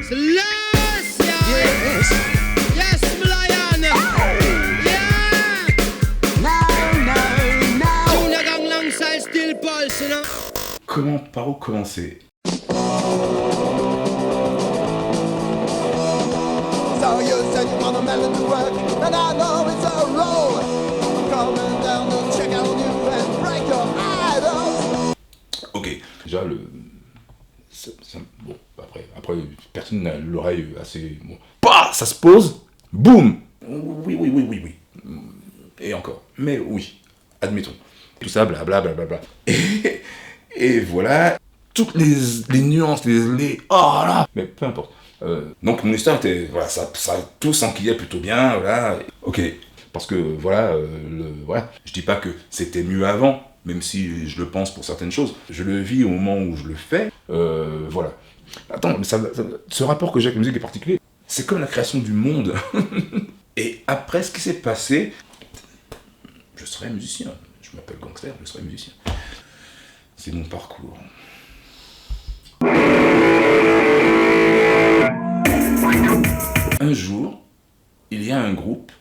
Celestia! Yes! Yes, Lion! Yeah! No! Una Gangnam Style still pulse, you know? Comment, par où commencer? So you said you want a melon to work, and I know it's a roll. Coming down to check on you and break your idols. Ok, déjà bon, après personne n'a l'oreille assez... Bon. Bah, ça se pose, boum. Oui. Et encore, mais oui, admettons. Tout ça, blablabla. Et voilà, toutes les nuances, oh là, mais peu importe. Donc mon histoire était, voilà, ça tout s'enquillait plutôt bien, voilà. Ok, parce que voilà, voilà, je dis pas que c'était mieux avant, même si je le pense pour certaines choses. Je le vis au moment où je le fais, voilà. Attends, mais ce rapport que j'ai avec la musique est particulier. C'est comme la création du monde. Et après ce qui s'est passé, je serai musicien. Je m'appelle Gangster, je serai musicien. C'est mon parcours. Un jour, il y a un groupe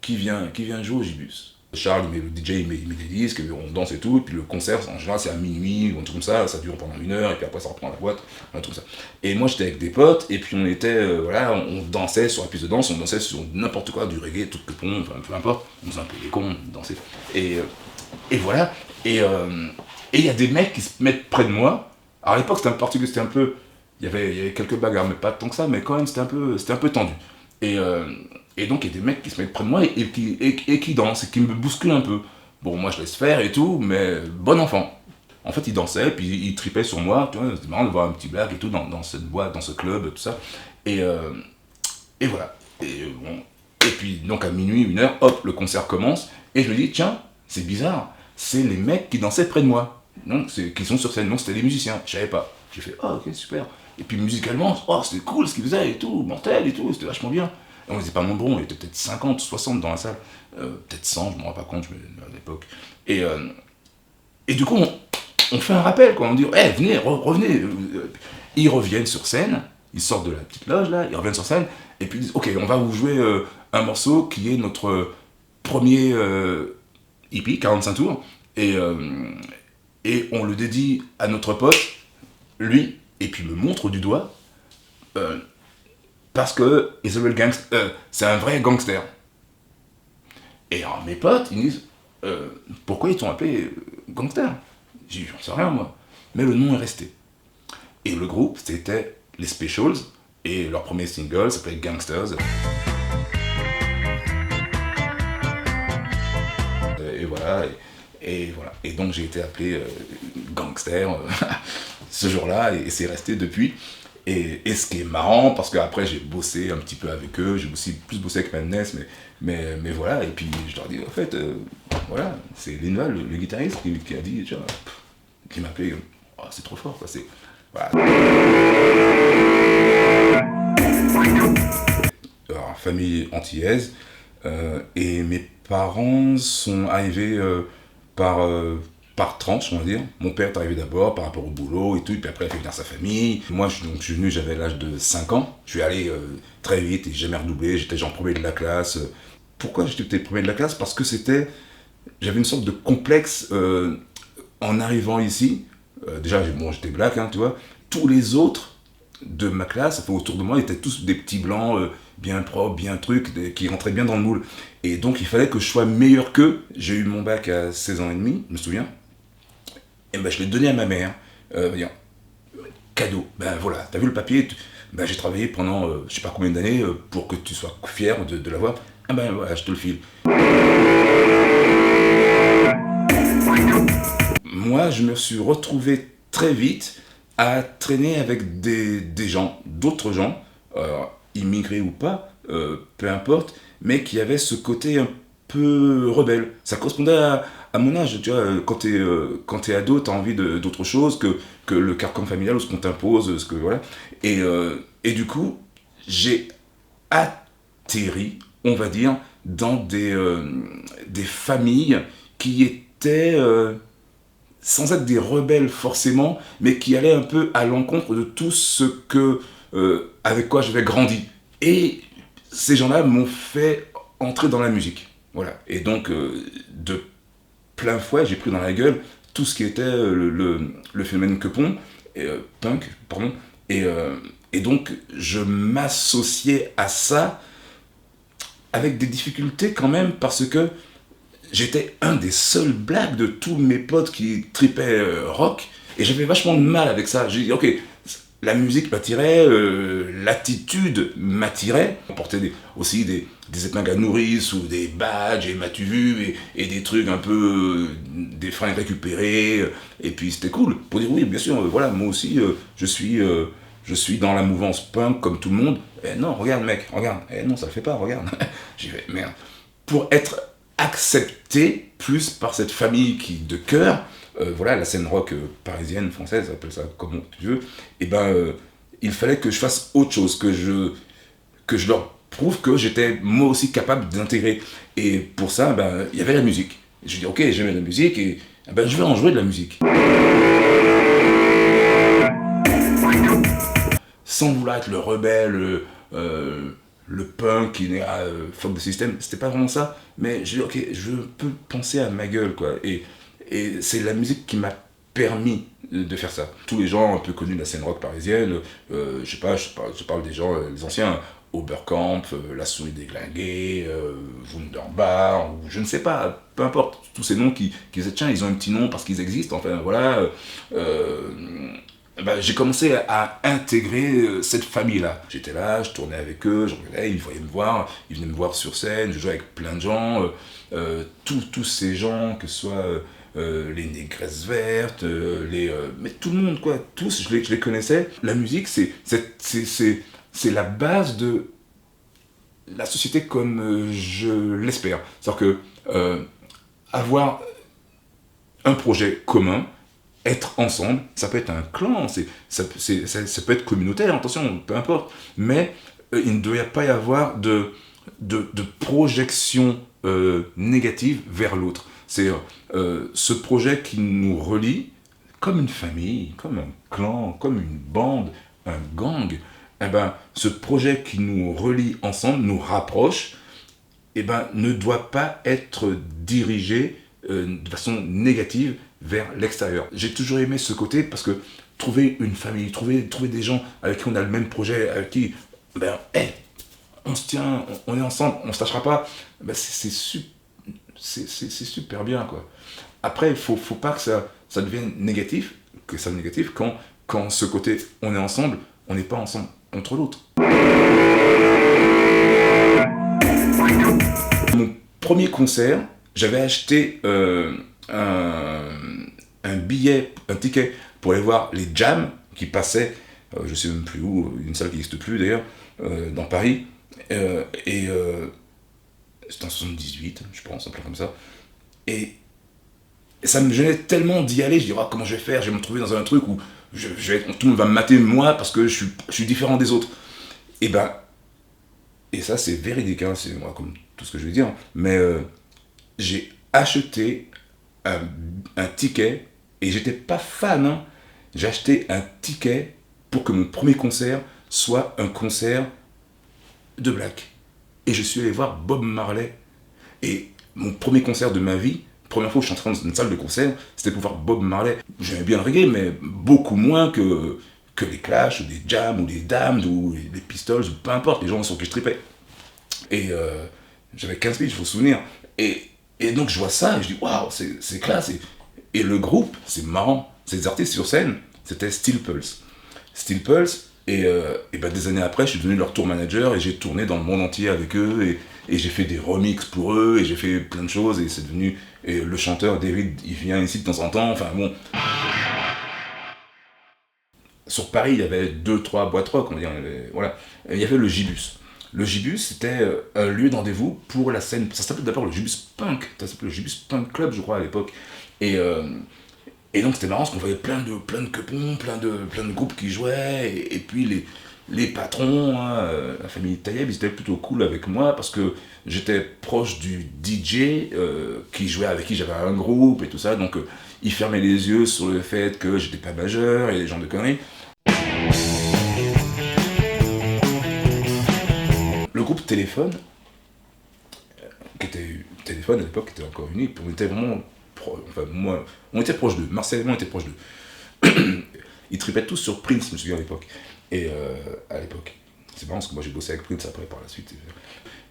qui vient jouer au Gibus. Charles, le DJ, il met des disques, on danse et tout, et puis le concert, en général, c'est à minuit, ou un truc comme ça dure pendant 1 heure, et puis après, ça reprend la boîte, un truc comme ça. Et moi, j'étais avec des potes, et puis on était, voilà, on dansait sur la piste de danse, on dansait sur n'importe quoi, du reggae, tout le pont, enfin, peu importe, on faisait un peu les cons, on dansait. Et voilà, et il y a des mecs qui se mettent près de moi. Alors à l'époque, c'était un peu particulier, c'était un peu, il y avait quelques bagarres, mais pas tant que ça, mais quand même, c'était un peu tendu. Et donc, il y a des mecs qui se mettent près de moi et qui dansent, et qui me bousculent un peu. Bon, moi, je laisse faire et tout, mais bon enfant. En fait, ils dansaient, puis ils tripaient sur moi, tu vois, c'était marrant de voir un petit blague et tout dans cette boîte, dans ce club, tout ça. Et voilà. Et puis, donc, à minuit, 1 heure, hop, le concert commence, et je me dis, tiens, c'est bizarre, c'est les mecs qui dansaient près de moi. Donc, qui sont sur scène, donc c'était les musiciens, je savais pas. J'ai fait, oh, ok, super. Et puis, musicalement, oh, c'était cool ce qu'ils faisaient et tout, mortel et tout, c'était vachement bien. Et on était pas nombreux, on était peut-être 50, 60 dans la salle, peut-être 100, je me rends pas compte à l'époque. Et du coup, on fait un rappel, quoi. On dit, hey, venez, revenez. Ils reviennent sur scène, ils sortent de la petite loge là, ils reviennent sur scène, et puis ils disent, ok, on va vous jouer un morceau qui est notre premier EP, 45 tours, et on le dédie à notre pote, lui, et puis me montre du doigt, parce que Israel c'est un vrai gangster. Et alors mes potes, ils me disent, pourquoi ils t'ont appelé gangster? J'ai dit, j'en sais rien moi. Mais le nom est resté. Et le groupe, c'était les Specials, et leur premier single s'appelait Gangsters. Et voilà. Et voilà. Et donc j'ai été appelé gangster ce jour-là, et c'est resté depuis. Et ce qui est marrant, parce qu'après j'ai bossé un petit peu avec eux, j'ai aussi plus bossé avec Madness, mais voilà, et puis je leur dis, en fait, voilà, c'est Linval, le guitariste, qui a dit, genre, qui m'a appelé, oh, c'est trop fort, quoi, c'est... Voilà. Alors, famille antillaise, et mes parents sont arrivés par tranche, on va dire. Mon père est arrivé d'abord par rapport au boulot et tout, et puis après il a fait venir sa famille. Moi, je suis venu, j'avais l'âge de 5 ans. Je suis allé très vite et j'ai jamais redoublé, j'étais genre premier de la classe. Pourquoi j'étais premier de la classe? Parce que j'avais une sorte de complexe en arrivant ici. Déjà, j'étais black, hein, tu vois. Tous les autres de ma classe, enfin, autour de moi, étaient tous des petits blancs, bien propres, bien trucs, qui rentraient bien dans le moule. Et donc, il fallait que je sois meilleur qu'eux. J'ai eu mon bac à 16 ans et demi, je me souviens. Et ben, je l'ai donné à ma mère. Cadeau. Ben voilà, t'as vu le papier? Ben, j'ai travaillé pendant je sais pas combien d'années pour que tu sois fier de l'avoir. Ah ben voilà, je te le file. Moi, je me suis retrouvé très vite à traîner avec des gens, d'autres gens, immigrés ou pas, peu importe, mais qui avaient ce côté un peu rebelle. Ça correspondait à mon âge, tu vois, quand t'es ado, t'as envie d'autre chose que le carcan familial ou ce qu'on t'impose, voilà. Et du coup, j'ai atterri, on va dire, dans des familles qui étaient, sans être des rebelles forcément, mais qui allaient un peu à l'encontre de tout ce que avec quoi j'avais grandi. Et ces gens-là m'ont fait entrer dans la musique. Voilà. Et donc, de plein fouet, j'ai pris dans la gueule tout ce qui était le phénomène punk, pardon. Et donc, je m'associais à ça avec des difficultés quand même, parce que j'étais un des seuls blacks de tous mes potes qui tripaient rock, et j'avais vachement de mal avec ça. J'ai dit, ok, la musique m'attirait, l'attitude m'attirait. On portait aussi des épingles à nourrice ou des badges, et m'as-tu vu, et des trucs un peu, des fringues récupérées, et puis c'était cool. Pour dire oui, bien sûr, voilà, moi aussi, je suis dans la mouvance punk comme tout le monde. Eh non, regarde mec, regarde. Eh non, ça le fait pas, regarde. J'ai fait, merde. Pour être accepté plus par cette famille de cœur, voilà, la scène rock parisienne, française, appelle ça comme tu veux, et il fallait que je fasse autre chose, que je leur prouve que j'étais moi aussi capable d'intégrer. Et pour ça, il y avait la musique. J'ai dit, ok, j'aimais la musique, et je vais en jouer de la musique. Sans vouloir être le rebelle, le punk qui n'est fuck the system, c'était pas vraiment ça, mais j'ai dit, ok, je peux penser à ma gueule, quoi. Et c'est la musique qui m'a permis de faire ça. Tous les gens un peu connus de la scène rock parisienne, je parle des gens, les anciens, Oberkamp, La Souris Déglinguée, Wunderbar, ou je ne sais pas, peu importe, tous ces noms qui disaient, tiens, ils ont un petit nom parce qu'ils existent, enfin voilà. J'ai commencé à intégrer cette famille-là. J'étais là, je tournais avec eux, je regardais, ils venaient me voir sur scène, je jouais avec plein de gens, tous ces gens, que ce soit les négresses vertes, mais tout le monde, quoi, tous, je les connaissais. La musique, c'est la base de la société comme je l'espère. C'est-à-dire que avoir un projet commun, être ensemble, ça peut être un clan, ça peut être communautaire, attention, peu importe, mais il ne doit pas y avoir de projection négative vers l'autre. C'est ce projet qui nous relie comme une famille, comme un clan, comme une bande, un gang. Ce projet qui nous relie ensemble, nous rapproche, ne doit pas être dirigé de façon négative vers l'extérieur. J'ai toujours aimé ce côté, parce que trouver une famille, trouver des gens avec qui on a le même projet, avec qui on se tient, on est ensemble, on se lâchera pas, c'est super bien, quoi. Après, il faut pas que ça devienne négatif, quand ce côté on est ensemble, on n'est pas ensemble contre l'autre. Mon premier concert, j'avais acheté un billet, un ticket pour aller voir les jams qui passaient, je sais même plus où, une salle qui n'existe plus d'ailleurs, dans Paris, c'était en 78, je pense, un peu comme ça, et ça me gênait tellement d'y aller. Je dis, comment je vais faire, je vais me trouver dans un truc où tout le monde va me mater moi parce que je suis différent des autres. Et ça c'est véridique, hein, c'est moi comme tout ce que je vais dire, mais j'ai acheté un ticket, et j'étais pas fan, hein. J'ai acheté un ticket pour que mon premier concert soit un concert de black. Et je suis allé voir Bob Marley. Et mon premier concert de ma vie, première fois que je suis entré dans une salle de concert, c'était pour voir Bob Marley. J'aimais bien le reggae, mais beaucoup moins que les Clash, ou les Jam, ou les Damned, ou les Pistols, ou peu importe, les gens sur qui je tripais. Et j'avais 15 piges, il faut se souvenir. Et donc je vois ça, et je dis, waouh, c'est classe. Et le groupe, c'est marrant, ces artistes sur scène, c'était Steel Pulse. Steel Pulse, et des années après, je suis devenu leur tour manager, et j'ai tourné dans le monde entier avec eux, et j'ai fait des remixes pour eux, et j'ai fait plein de choses, et c'est devenu... Et le chanteur David, il vient ici de temps en temps, enfin bon... Sur Paris, il y avait 2-3 boîtes rock, on va dire, il y avait le Gibus. Le Gibus, c'était un lieu de rendez-vous pour la scène. Ça s'appelait d'abord le Gibus Punk. Ça s'appelait le Gibus Punk Club, je crois, à l'époque. Et donc, c'était marrant parce qu'on voyait plein de quepons, plein de groupes qui jouaient. Et puis, les patrons, hein, la famille Taïeb, ils étaient plutôt cool avec moi parce que j'étais proche du DJ qui jouait, avec qui j'avais un groupe et tout ça. Donc, ils fermaient les yeux sur le fait que j'étais pas majeur et les gens de conneries. groupe Téléphone, qui était Téléphone à l'époque, qui était encore unique, on était vraiment, on était proche d'eux, Martial et moi on était proche d'eux. Ils tripaient tous sur Prince, je me souviens à l'époque. Et à l'époque, c'est marrant parce que moi j'ai bossé avec Prince après par la suite.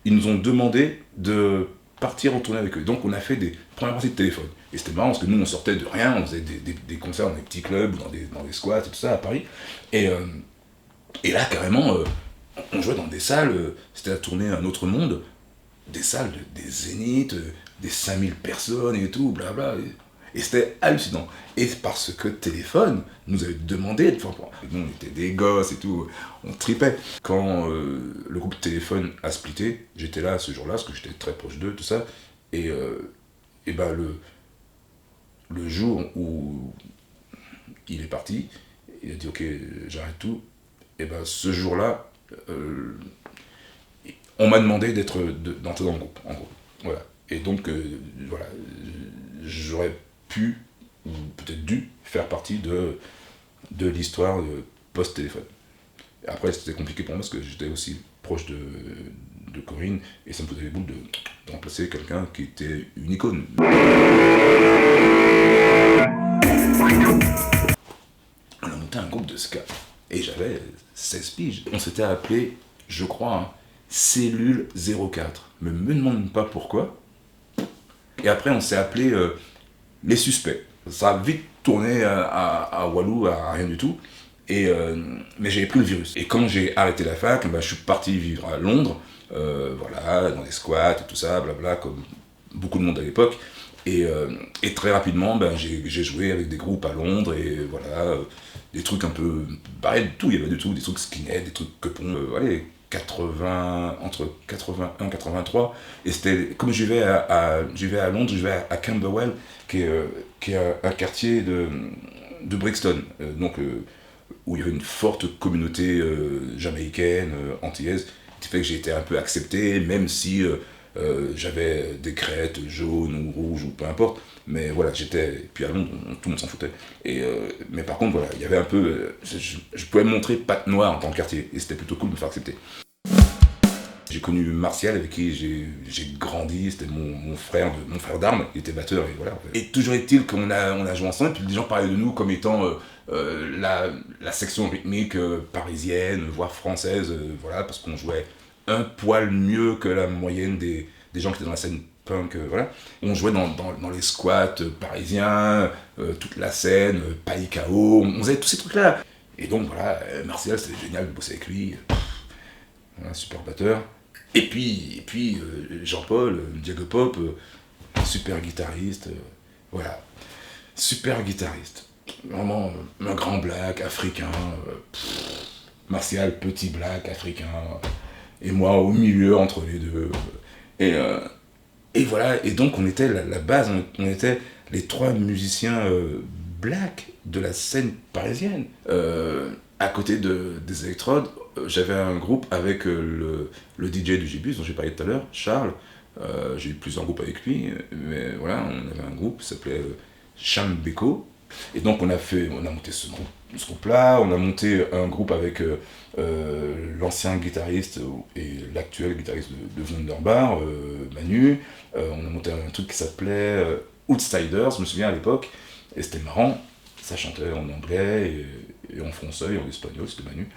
Ils nous ont demandé de partir en tournée avec eux. Donc on a fait des premières parties de Téléphone. Et c'était marrant parce que nous on sortait de rien, on faisait des concerts dans des petits clubs, dans des squats et tout ça à Paris. Et là carrément, on jouait dans des salles, c'était la tournée Un Autre Monde, des salles, des zéniths, des 5000 personnes et tout, blabla. Et c'était hallucinant. Et parce que Téléphone nous avait demandé de faire. Nous, on était des gosses et tout, on tripait. Quand le groupe Téléphone a splitté, j'étais là ce jour-là, parce que j'étais très proche d'eux, tout ça. Et ben le jour où il est parti, il a dit ok, j'arrête tout. Et ben ce jour-là, on m'a demandé d'entrer dans le groupe, en gros. Voilà. Et donc, voilà, j'aurais pu, ou peut-être dû, faire partie de l'histoire post-Téléphone. Et après, c'était compliqué pour moi parce que j'étais aussi proche de Corinne et ça me faisait les boules de remplacer quelqu'un qui était une icône. On a monté un groupe de ska et j'avais 16 piges. On s'était appelé, je crois, Cellule 04. Mais me demande pas pourquoi. Et après, on s'est appelé Les Suspects. Ça a vite tourné à Walou, à rien du tout. Mais j'avais pris le virus. Et quand j'ai arrêté la fac, je suis parti vivre à Londres, voilà, dans les squats et tout ça, blabla, comme beaucoup de monde à l'époque. Et très rapidement, j'ai joué avec des groupes à Londres, et voilà, des trucs un peu pareil de tout, il y avait de tout, des trucs skinhead, des trucs quepons, entre 81 et 83, et c'était, comme je vivais à Londres, je vivais à Camberwell, qui est un quartier de Brixton, où il y avait une forte communauté jamaïcaine, antillaise, qui fait que j'ai été un peu accepté, même si j'avais des crêtes jaunes ou rouges ou peu importe, mais voilà, puis à Londres, tout le monde s'en foutait. Mais par contre, voilà, il y avait un peu, je pouvais me montrer patte noire dans le quartier, et c'était plutôt cool de me faire accepter. J'ai connu Martial, avec qui j'ai grandi, c'était mon frère d'armes, il était batteur, et voilà. Et toujours est-il qu'on a joué ensemble, puis les gens parlaient de nous comme étant la section rythmique parisienne, voire française, voilà, parce qu'on jouait un poil mieux que la moyenne des gens qui étaient dans la scène punk, voilà. On jouait dans les squats parisiens, toute la scène, Palikao, on faisait tous ces trucs-là. Et donc voilà, Martial, c'était génial de bosser avec lui, un super batteur. Et puis Jean-Paul, Diego Pop, super guitariste, voilà, super guitariste. Vraiment un grand black, africain, Martial, petit black, africain, et moi au milieu entre les deux. Et voilà, et donc on était la base, on était les trois musiciens black de la scène parisienne. À côté des électrodes, j'avais un groupe avec le DJ du Gibus dont j'ai parlé tout à l'heure, Charles. J'ai eu plusieurs groupes avec lui, mais voilà, on avait un groupe qui s'appelait Chambeko. Et donc on a monté ce groupe-là, on a monté un groupe avec l'ancien guitariste et l'actuel guitariste de Wunderbar, Manu. On a monté un truc qui s'appelait Outsiders, je me souviens à l'époque, et c'était marrant, ça chantait en anglais et en français et en espagnol, c'était Manu.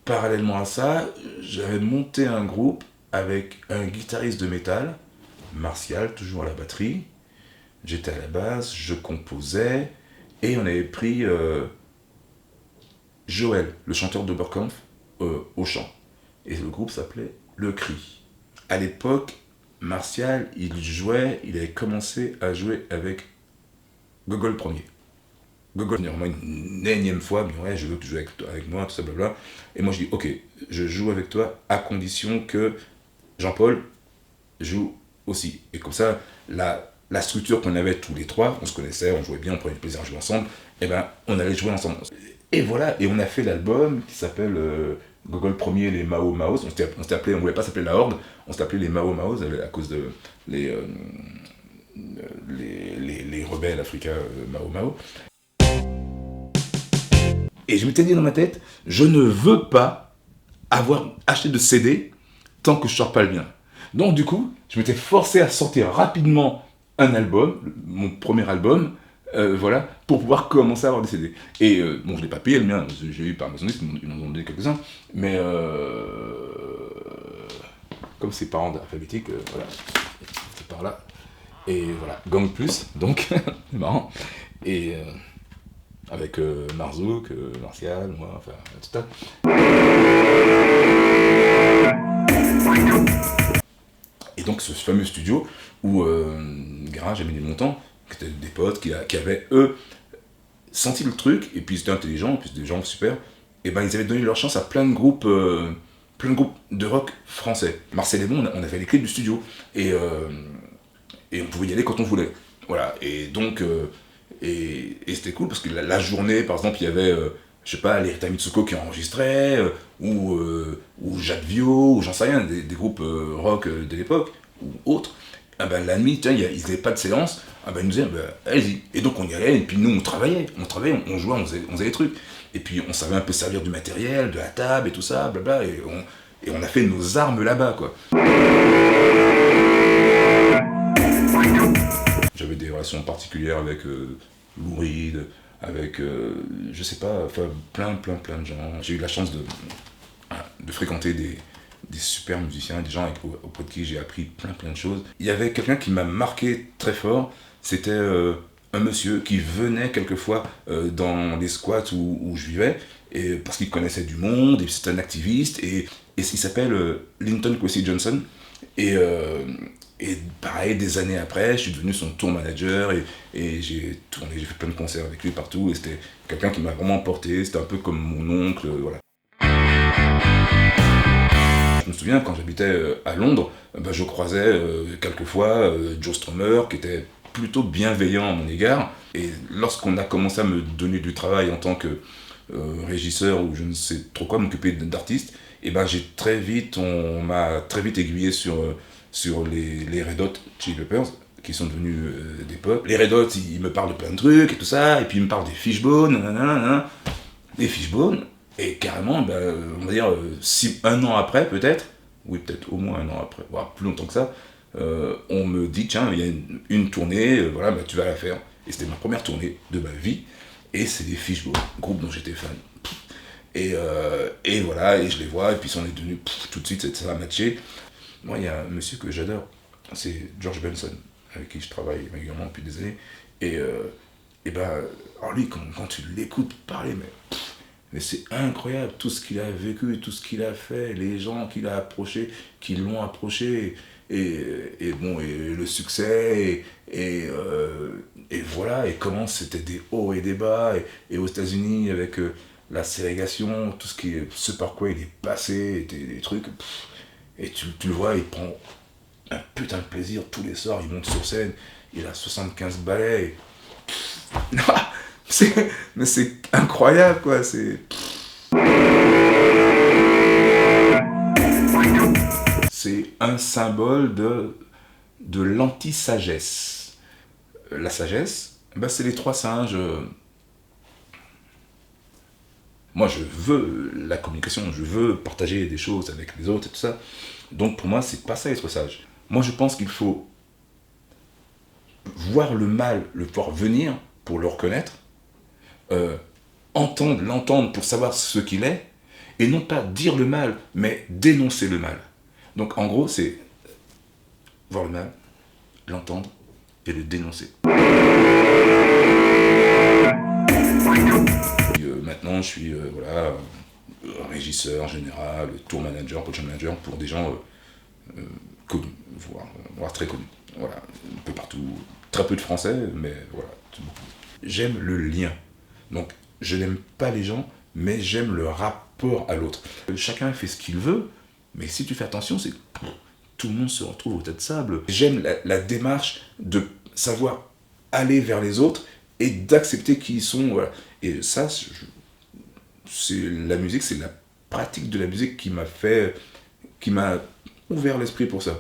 Parallèlement à ça, j'avais monté un groupe avec un guitariste de métal, Martial, toujours à la batterie. J'étais à la basse, je composais, et on avait pris Joël, le chanteur d'Oberkampf, au chant. Et le groupe s'appelait Le Cri. À l'époque, Martial, il avait commencé à jouer avec Gogol Premier. Gogol, vraiment une énième fois, mais ouais, je veux que tu joues avec moi, tout ça, blabla. Et moi je dis, ok, je joue avec toi à condition que Jean-Paul joue aussi. Et comme ça, la structure qu'on avait tous les trois, on se connaissait, on jouait bien, on prenait du plaisir à jouer ensemble, et on allait jouer ensemble. Et voilà, et on a fait l'album qui s'appelle Gogol Premier, les Mao Maos. On voulait pas s'appeler La Horde, on s'appelait les Mao Maos à cause de les rebelles africains Mao Mao. Et je m'étais dit dans ma tête, je ne veux pas avoir acheté de CD tant que je sors pas le mien. Donc du coup, je m'étais forcé à sortir rapidement un album, mon premier album, voilà, pour pouvoir commencer à avoir des CD. Et bon, je l'ai pas payé le mien, j'ai eu par Maisonniste, ils m'en ont donné quelques-uns, mais comme c'est par ordre alphabétique, voilà, c'est par là. Et voilà, Gang Plus, donc, c'est marrant. Et avec Marzouk, Martial, moi, enfin, tout ça. Et donc ce fameux studio où Garage a mis des montants, qui étaient des potes qui avaient, eux, senti le truc, et puis ils étaient intelligents, et puis c'était des gens super, et ben ils avaient donné leur chance à plein de groupes de rock français. Marcel et moi, on avait les clés du studio, et on pouvait y aller quand on voulait. Voilà, et donc, et c'était cool, parce que la journée, par exemple, il y avait, je sais pas, l'Erita Mitsuko qui enregistrait, ou Jacques Viau, ou j'en sais rien, des groupes rock de l'époque, ou autres. Ah ben, la nuit, tiens, ils n'avaient pas de séance, ah ben, ils nous disaient, ben, allez-y. Et donc on y allait, et puis nous on travaillait, on jouait, on faisait des trucs. Et puis on savait un peu servir du matériel, de la table et tout ça, blabla, et on a fait nos armes là-bas, quoi. J'avais des relations particulières avec Lou Reed, avec, je sais pas, enfin, plein de gens. J'ai eu la chance de fréquenter des super musiciens, des gens auprès de qui j'ai appris plein de choses. Il y avait quelqu'un qui m'a marqué très fort, c'était un monsieur qui venait quelquefois dans les squats où je vivais, et, parce qu'il connaissait du monde, et c'était un activiste, et il s'appelle Linton Kwesi Johnson, et pareil, des années après, je suis devenu son tour manager, et j'ai tourné, j'ai fait plein de concerts avec lui partout, et c'était quelqu'un qui m'a vraiment porté, c'était un peu comme mon oncle, voilà. Je me souviens, quand j'habitais à Londres, ben, je croisais quelquefois Joe Strummer, qui était plutôt bienveillant à mon égard. Et lorsqu'on a commencé à me donner du travail en tant que régisseur, ou je ne sais trop quoi, m'occuper d'artistes, et ben on m'a très vite aiguillé sur les Red Hot Chili Peppers, qui sont devenus des potes. Les Red Hot, ils me parlent de plein de trucs et tout ça, et puis ils me parlent des Fishbone, des Fishbone. Et carrément, ben, on va dire, un an après peut-être, oui peut-être au moins un an après, voire plus longtemps que ça, on me dit, tiens, il y a une tournée, voilà, ben, tu vas la faire. Et c'était ma première tournée de ma vie, et c'est des Fishbone, groupe dont j'étais fan. Et voilà, et je les vois, et puis on est devenu, tout de suite, ça a matché. Moi, il y a un monsieur que j'adore, c'est George Benson, avec qui je travaille régulièrement depuis des années, et ben, alors lui, quand tu l'écoutes parler, mais c'est incroyable, tout ce qu'il a vécu, tout ce qu'il a fait, les gens qu'il a approchés, qui l'ont approché, et bon, et le succès, et voilà, et comment c'était des hauts et des bas, et aux États-Unis avec la ségrégation, tout ce par quoi il est passé, des trucs, et tu le vois, il prend un putain de plaisir tous les soirs, il monte sur scène, il a 75 ballets, mais c'est incroyable, quoi, c'est un symbole de l'anti-sagesse. La sagesse, ben c'est les trois singes. Moi, je veux la communication, je veux partager des choses avec les autres et tout ça. Donc pour moi, c'est pas ça être sage. Moi, je pense qu'il faut voir le mal, le voir venir pour le reconnaître, l'entendre pour savoir ce qu'il est, et non pas dire le mal, mais dénoncer le mal. Donc en gros, c'est voir le mal, l'entendre et le dénoncer. Maintenant, je suis voilà, régisseur général, tour manager, coach manager pour des gens connus, voire très connus. Voilà, un peu partout, très peu de français, mais voilà, c'est beaucoup. J'aime le lien. Donc, je n'aime pas les gens, mais j'aime le rapport à l'autre. Chacun fait ce qu'il veut, mais si tu fais attention, c'est que tout le monde se retrouve au tas de sable. J'aime la démarche de savoir aller vers les autres et d'accepter qui ils sont. Voilà. Et ça, c'est la musique, c'est la pratique de la musique qui m'a ouvert l'esprit pour ça.